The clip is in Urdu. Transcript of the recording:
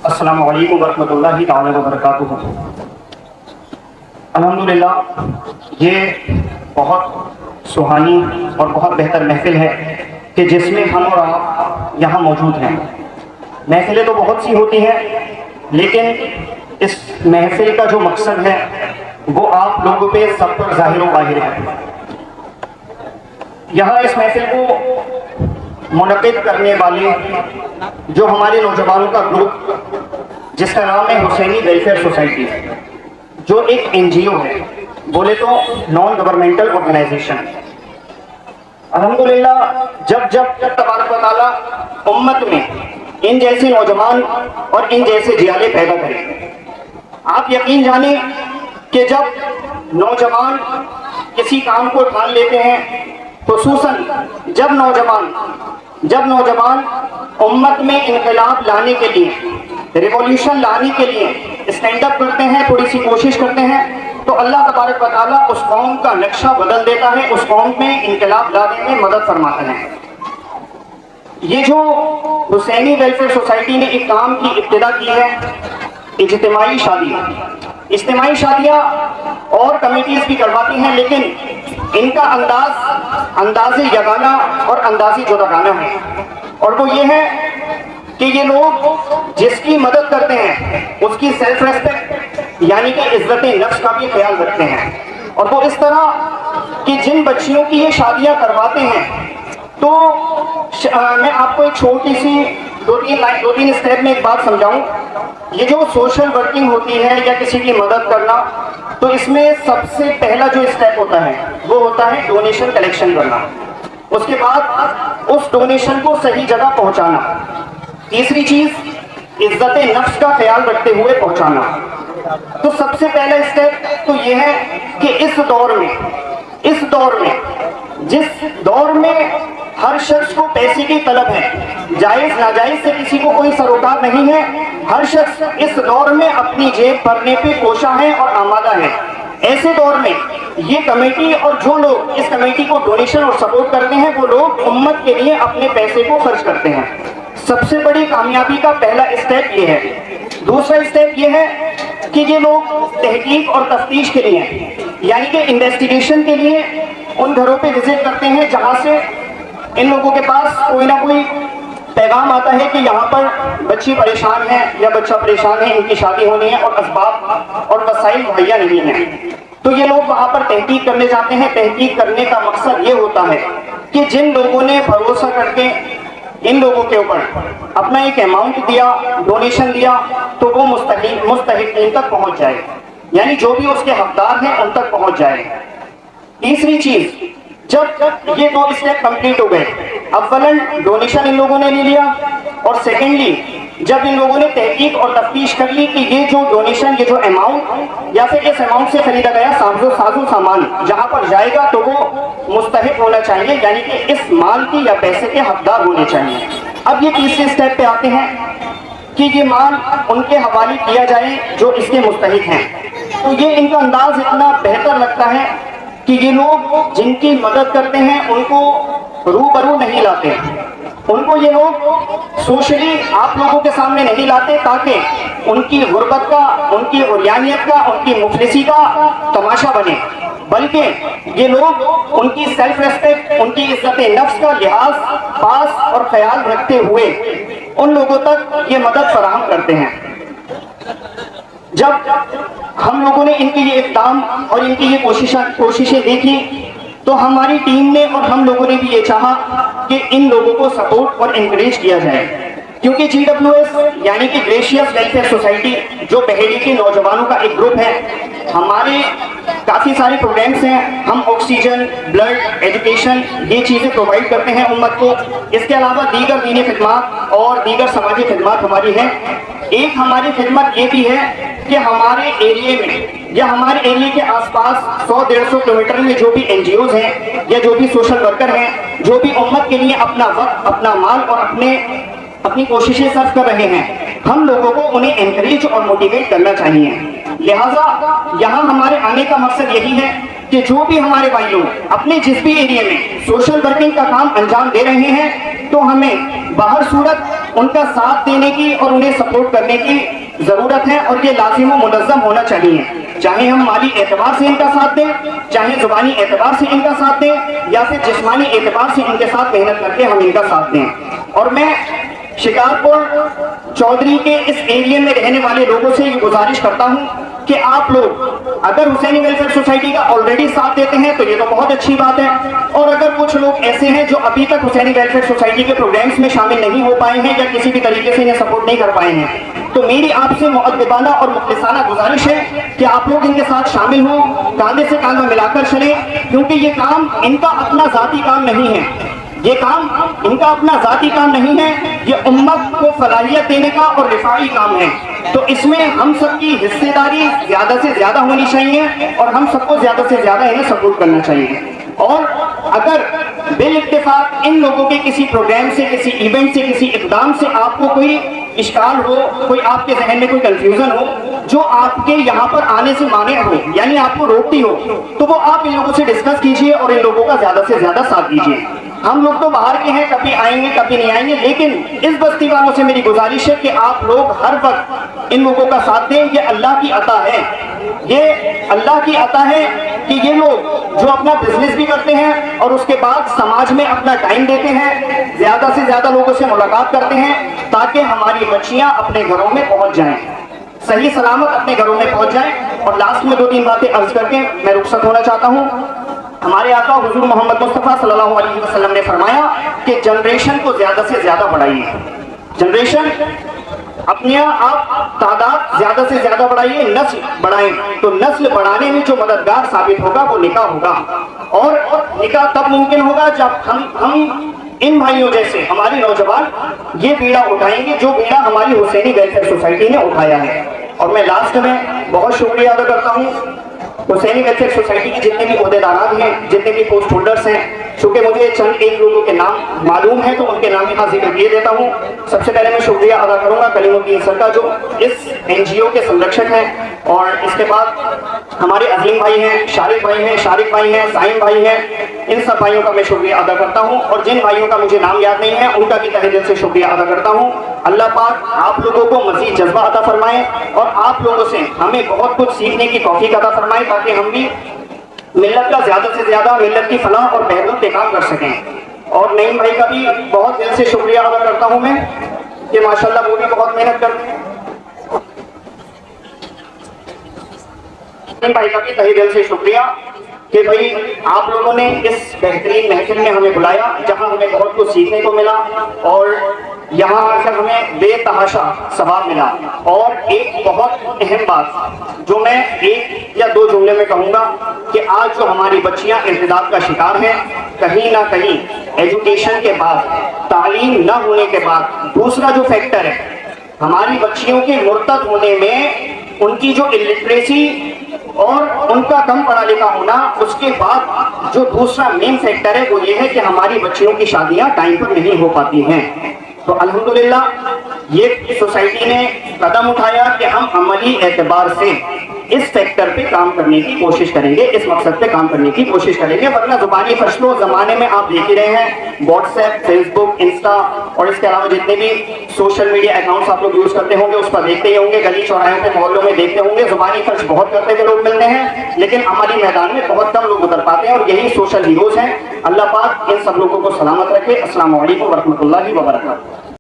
السلام علیکم ورحمۃ اللہ تعالی وبرکاتہ۔ الحمدللہ یہ بہت سہانی اور بہت بہتر محفل ہے کہ جس میں ہم اور آپ یہاں موجود ہیں۔ محفلیں تو بہت سی ہوتی ہیں، لیکن اس محفل کا جو مقصد ہے وہ آپ لوگوں پہ سب پر ظاہر و باہر ہے۔ یہاں اس محفل کو منعقد کرنے والے جو ہمارے نوجوانوں کا گروپ جس کا نام ہے حسینی ویلفیئر سوسائٹی، جو ایک NGO ہے، بولے تو نان گورنمنٹل آرگنائزیشن۔ الحمدللہ جب تبارک و تعالیٰ امت میں ان جیسے نوجوان اور ان جیسے جیالے پیدا کریں، آپ یقین جانیں کہ جب نوجوان کسی کام کو ٹھان لیتے ہیں، خصوصاً جب نوجوان امت میں انقلاب لانے کے لیے، ریولیوشن لانے کے لیے اسٹینڈ اپ کرتے ہیں، تھوڑی سی کوشش کرتے ہیں، تو اللہ تبارک و تعالیٰ اس قوم کا نقشہ بدل دیتا ہے، اس قوم میں انقلاب لانے میں مدد فرماتا ہے۔ یہ جو حسینی ویلفیئر سوسائٹی نے ایک کام کی ابتدا کی ہے، اجتماعی شادیاں اور کمیٹیز بھی کرواتی ہیں، لیکن ان کا انداز یگانہ اور انداز جداگانہ ہے، اور وہ یہ ہے کہ یہ لوگ جس کی مدد کرتے ہیں اس کی سیلف ریسپیکٹ یعنی کہ عزت نفس کا بھی خیال رکھتے ہیں، اور وہ اس طرح کہ جن بچیوں کی یہ شادیاں کرواتے ہیں تو میں آپ کو ایک چھوٹی سی دو تین اسٹیپ میں ایک بات سمجھاؤں۔ یہ جو سوشل ورکنگ ہوتی ہے یا کسی کی مدد کرنا، تو اس میں سب سے پہلا جو اسٹیپ ہوتا ہے وہ ہوتا ہے ڈونیشن کلیکشن کرنا، اس کے بعد اس ڈونیشن کو صحیح جگہ پہنچانا، تیسری چیز عزت نفس کا خیال رکھتے ہوئے پہنچانا۔ تو سب سے پہلا اسٹیپ تو یہ ہے کہ اس دور میں جس دور میں ہر شخص کو پیسے کی طلب ہے، جائز ناجائز سے کسی کو کوئی سروکار نہیں ہے، ہر شخص اس دور میں اپنی جیب بھرنے پہ کوشاں ہے اور آمادہ ہے۔ ایسے دور میں یہ کمیٹی اور جو لوگ اس کمیٹی کو ڈونیشن اور سپورٹ کرتے ہیں، وہ لوگ امت کے لیے اپنے پیسے کو خرچ کرتے ہیں۔ سب سے بڑی کامیابی کا پہلا اسٹیپ یہ ہے۔ دوسرا اسٹیپ یہ ہے کہ یہ لوگ تحقیق اور تفتیش کے لیے یعنی کہ انویسٹیگیشن کے لیے ان گھروں پہ وزٹ کرتے ہیں جہاں سے ان لوگوں کے پاس کوئی نہ کوئی پیغام آتا ہے کہ یہاں پر بچی پریشان ہے یا بچہ پریشان ہے، ان کی شادی ہونی ہے اور اسباب اور وسائل مہیا نہیں ہیں، تو یہ لوگ وہاں پر تحقیق کرنے جاتے ہیں۔ تحقیق کرنے کا مقصد یہ ہوتا ہے کہ جن لوگوں نے بھروسہ کر کے ان لوگوں کے اوپر اپنا ایک اماؤنٹ دیا، ڈونیشن دیا، تو وہ مستحقین تک پہنچ جائے، یعنی جو بھی اس کے حقدار ہیں ان تک پہنچ جائے۔ تیسری چیز، جب یہ دو اسٹیپ کمپلیٹ ہو گئے، اولاً ڈونیشن ان لوگوں نے لے لیا، اور سیکنڈلی جب ان لوگوں نے تحقیق اور تفتیش کر لی کہ یہ جو ڈونیشن، یہ جو اماؤنٹ یا پھر اس اماؤنٹ سے خریدا گیا سازو سامان جہاں پر جائے گا تو وہ مستحق ہونا چاہیے، یعنی کہ اس مال کی یا پیسے کے حقدار ہونے چاہیے۔ اب یہ تیسرے اسٹیپ پہ آتے ہیں کہ یہ مال ان کے حوالے کیا جائے جو اس کے مستحق ہیں۔ تو یہ ان کا انداز اتنا بہتر لگتا ہے کہ یہ لوگ جن کی مدد کرتے ہیں ان کو روبرو نہیں لاتے، ان کو یہ لوگ سوشلی آپ لوگوں کے سامنے نہیں لاتے تاکہ ان کی غربت کا، ان کی عریانیت کا، ان کی مفلسی کا تماشا بنے، بلکہ یہ لوگ ان کی سیلف ریسپیکٹ، ان کی عزت نفس کا لحاظ پاس اور خیال رکھتے ہوئے ان لوگوں تک یہ مدد فراہم کرتے ہیں۔ جب ہم لوگوں نے ان کی یہ اقدام اور ان کی یہ کوششیں دیکھی تو ہماری ٹیم نے اور ہم لوگوں نے بھی یہ چاہا کہ ان لوگوں کو سپورٹ اور انکریج کیا جائے، کیونکہ GWS یعنی کہ گریشیس ویلفیئر سوسائٹی جو بحیری کے نوجوانوں کا ایک گروپ ہے، ہمارے کافی سارے پروگرامس ہیں، ہم آکسیجن، بلڈ، ایجوکیشن یہ چیزیں پرووائڈ کرتے ہیں امت کو۔ اس کے علاوہ دیگر دینی خدمات اور دیگر سماجی خدمات ہماری ہیں۔ ایک ہماری خدمت یہ بھی ہے کہ ہمارے ایریے میں یا ہمارے ایریے کے آس پاس 100-150 کلومیٹر میں جو بھی NGOs ہیں یا جو بھی سوشل ورکر ہیں، جو بھی امت کے لیے اپنا وقت، اپنا مال اور اپنی کوششیں صرف کر رہے ہیں، ہم لوگوں کو انہیں انکریج اور موٹیویٹ کرنا چاہیے۔ لہٰذا یہاں ہمارے آنے کا مقصد یہی ہے کہ جو بھی ہمارے بھائی لوگ اپنے جس بھی ایریے میں سوشل ورکنگ کا کام انجام دے رہے ہیں، تو ہمیں باہر صورت ان کا ساتھ دینے کی اور انہیں سپورٹ کرنے کی ضرورت ہے، اور یہ لازم و منظم ہونا چاہیے، چاہے ہم مالی اعتبار سے ان کا ساتھ دیں، چاہے زبانی اعتبار سے ان کا ساتھ دیں، یا پھر جسمانی اعتبار سے ان کے ساتھ محنت کر کے ہم ان کا ساتھ دیں۔ اور میں شکارپور چودھری کے اس ایریے میں رہنے والے لوگوں سے یہ گزارش کرتا ہوں کہ آپ لوگ اگر حسینی ویلفیئر سوسائٹی کا آلریڈی ساتھ دیتے ہیں تو یہ تو بہت اچھی بات ہے، اور اگر کچھ لوگ ایسے ہیں جو ابھی تک حسینی ویلفیئر سوسائٹی کے پروگرامز میں شامل نہیں ہو پائے ہیں یا کسی بھی طریقے سے انہیں سپورٹ نہیں کر پائے ہیں، تو میری آپ سے مؤدبانہ اور مخلصانہ گزارش ہے کہ آپ لوگ ان کے ساتھ شامل ہوں، کاندھے سے کاندھا ملا کر چلیں، کیونکہ یہ کام ان کا اپنا ذاتی کام نہیں ہے، یہ کام ان کا اپنا ذاتی کام نہیں ہے، یہ امت کو فلاحیت دینے کا اور رفاعی کام ہے۔ تو اس میں ہم سب کی حصے داری زیادہ سے زیادہ ہونی چاہیے، اور ہم سب کو زیادہ سے زیادہ انہیں سپورٹ کرنا چاہیے۔ اور اگر بالاتفاق ان لوگوں کے کسی پروگرام سے، کسی ایونٹ سے، کسی اقدام سے آپ کو کوئی اشکال ہو، کوئی آپ کے ذہن میں کوئی کنفیوژن ہو جو آپ کے یہاں پر آنے سے مانع ہو، یعنی آپ کو روکتی ہو، تو وہ آپ ان لوگوں سے ڈسکس کیجئے اور ان لوگوں کا زیادہ سے زیادہ ساتھ دیجئے۔ ہم لوگ تو باہر کے ہیں، کبھی آئیں گے کبھی نہیں آئیں گے، لیکن اس بستی والوں سے میری گزارش ہے کہ آپ لوگ ہر وقت ان لوگوں کا ساتھ دیں۔ یہ اللہ کی عطا ہے، یہ اللہ کی عطا ہے کہ یہ لوگ جو اپنا بزنس بھی کرتے ہیں اور اس کے بعد سماج میں اپنا ٹائم دیتے ہیں، زیادہ سے زیادہ لوگوں سے ملاقات کرتے ہیں تاکہ ہماری بچیاں اپنے گھروں میں پہنچ جائیں، صحیح سلامت اپنے گھروں میں پہنچ جائیں۔ اور لاسٹ میں 2-3 باتیں عرض کر کے میں رخصت ہونا چاہتا ہوں۔ ہمارے آقا حضور محمد مصطفیٰ صلی اللہ علیہ وسلم نے فرمایا کہ جنریشن کو زیادہ سے زیادہ بڑھائیے، جنریشن اپنی آپ تعداد زیادہ سے زیادہ بڑھائیے، نسل بڑھائیں، تو نسل بڑھانے میں جو مددگار ثابت ہوگا وہ نکاح ہوگا، اور نکاح تب ممکن ہوگا جب ہم ان بھائیوں جیسے ہمارے نوجوان یہ بیڑا اٹھائیں گے جو بیڑا ہماری حسینی ویلفیئر سوسائٹی نے اٹھایا ہے۔ اور میں لاسٹ میں بہت شکریہ ادا کرتا ہوں حسینی ویلفیئر سوسائٹی کے جتنے بھی عہدیداران ہیں، جتنے بھی پوسٹ ہولڈرز ہیں، چونکہ مجھے چند ایک لوگوں کے نام معلوم ہے تو ان کے نام یہاں ذکر کیے دیتا ہوں۔ سب سے پہلے میں شکریہ ادا کروں گا کلیم الدین سر کا جو اس NGO کے سنرکشک ہیں، اور اس کے بعد ہمارے عظیم بھائی ہیں، شارق بھائی ہیں، سائم بھائی ہیں، ان سب بھائیوں کا میں شکریہ ادا کرتا ہوں، اور جن بھائیوں کا مجھے نام یاد نہیں ہے ان کا بھی تہہ دل سے شکریہ ادا کرتا ہوں۔ اللہ پاک آپ لوگوں کو مزید جذبہ عطا فرمائے اور آپ لوگوں سے ہمیں بہت کچھ سیکھنے کی توفیق عطا فرمائے تاکہ ہم بھی ملت کا زیادہ سے زیادہ ملت کی فلاح اور بہبود پہ کام کر سکیں۔ اور نعیم بھائی کا بھی بہت دل سے شکریہ ادا کرتا ہوں میں کہ ماشاءاللہ وہ بھی بہت محنت کرتے ہیں۔ نعیم بھائی کا بھی تہہ دل سے شکریہ کہ بھائی آپ لوگوں نے اس بہترین محفل میں ہمیں بلایا جہاں ہمیں بہت کچھ سیکھنے کو ملا، اور یہاں آ کر ہمیں بے تحاشا ثواب ملا۔ اور ایک بہت اہم بات جو میں 1 یا 2 جملے میں کہوں گا کہ آج جو ہماری بچیاں ارتداد کا شکار ہیں، کہیں نہ کہیں ایجوکیشن کے بعد، تعلیم نہ ہونے کے بعد دوسرا جو فیکٹر ہے ہماری بچیوں کے مرتد ہونے میں ان کی جو الٹریسی اور ان کا کم پڑھا لکھا ہونا، اس کے بعد جو دوسرا مین فیکٹر ہے وہ یہ ہے کہ ہماری بچیوں کی شادیاں ٹائم پر نہیں ہو پاتی ہیں۔ تو الحمدللہ یہ سوسائٹی نے قدم اٹھایا کہ ہم عملی اعتبار سے اس فیکٹر پہ کام کرنے کی کوشش کریں گے، اس مقصد پہ کام کرنے کی کوشش کریں گے، ورنہ زبانی فشلوں زمانے میں آپ دیکھ ہی رہے ہیں، واٹس ایپ، فیس بک، انسٹا اور اس کے علاوہ جتنے بھی سوشل میڈیا اکاؤنٹس آپ لوگ یوز کرتے ہوں گے اس پر دیکھتے ہی ہوں گے، گلی چوراہوں پہ محلوں میں دیکھتے ہوں گے، زبانی فرش بہت کرتے ہوئے لوگ ملتے ہیں لیکن عملی میدان میں بہت کم لوگ اتر پاتے ہیں، اور یہی سوشل ہیروز ہیں۔ اللہ پاک ان سب لوگوں کو سلامت رکھے۔ السلام علیکم ورحمۃ اللہ وبرکاتہ۔